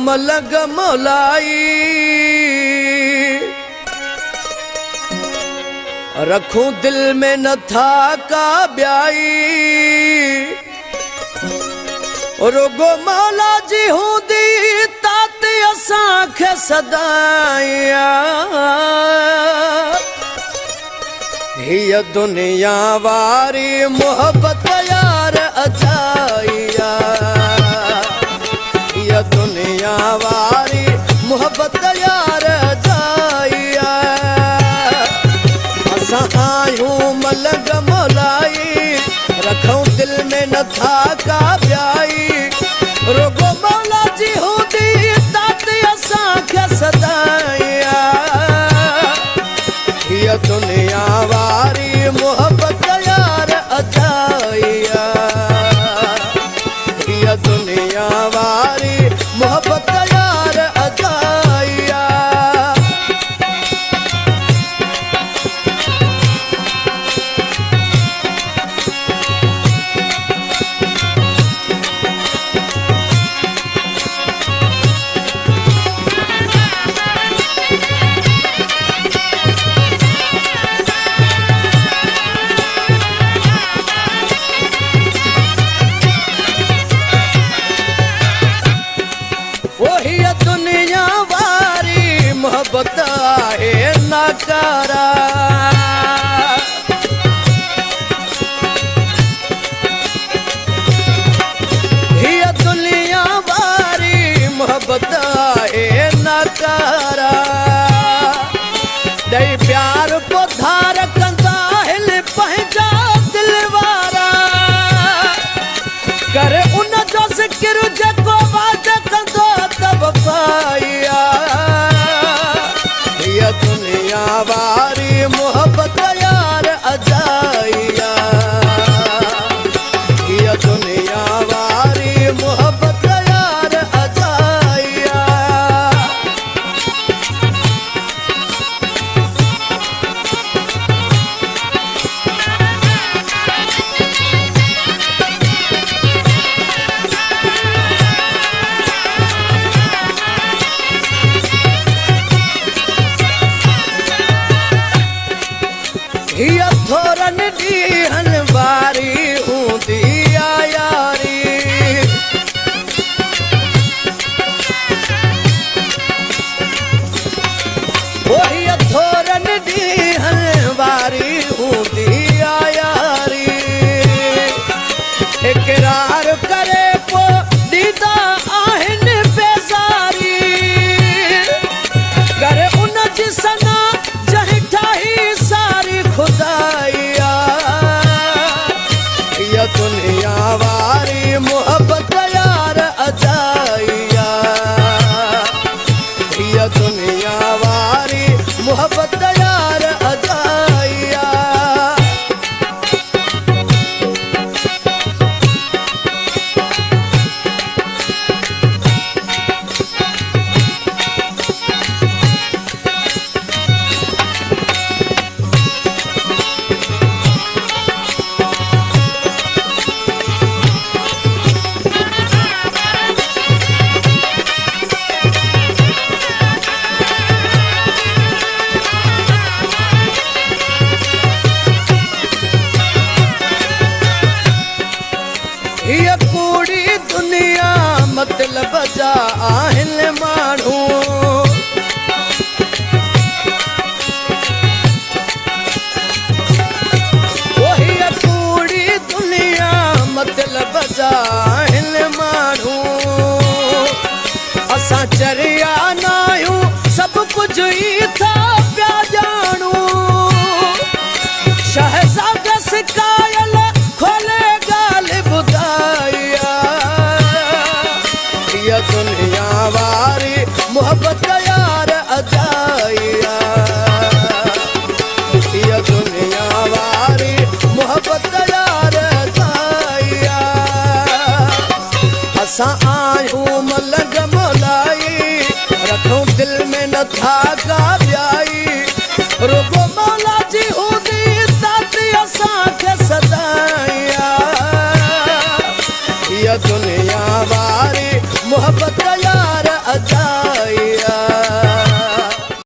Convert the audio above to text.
मलग मोलाई, रखूं दिल में न था का ब्याई, रुगो मौला जी हूं दी ताती असांखे सदाया। हिय दुनिया वारी मोहब्बत यार अजाया, हिय दुनिया वारी मोहब्बत यार अजाया। असां आयूं मलंग मोलाई, रखूं दिल में न था का ब्याई, रुगो मौला जी हूं दी ताती असांखे सदाया। हिय दुनिया वारी मोहब्बत यार अजाया, हिय दुनिया वारी मोहब्बत यार अजाया। दुनिया वारी मोहब्बत है नकारा, हिय दुनिया वारी मोहब्बत है नकारा। दई प्यार को धार कंदा हिल पंहिंजा दिल वारा, करे उन जो ज़िक्र जेको वाद कंदो वफ़ाया। हिय दुनिया वारी मोहब्बत यार अजाया, हिय दुनिया वारी मोहब्बत यार अजाया। हिय थोरन ॾींहन वारी हूंदी आ यारी, ओ हिय थोरन ॾींहन वारी हूंदी आ यारी। इकरार करे पोइ ॾींदा आहिनि बेज़ारी, करे उन जी सना जंहिं ठाही सारी खुदाया। हिय दुनिया वारी मोहब्बत यार अजाया, हिय दुनिया वारी मोहब्बत यार अजाया। हिय कूड़ी दुनिया मतलब जा आहिनि माण्हू, ओ हिय कूड़ी दुनिया मतलब जा आहिनि माण्हू। असां चरिया न आहियूं सभु कुझु ई था पिया ॼाणू, शहज़ाद सिकायल खोले ॻाल्हि ॿुधाया। हिय दुनिया वारी मोहब्बत यार अजाया, हिय दुनिया वारी मोहब्बत यार अजाया। असां आयूं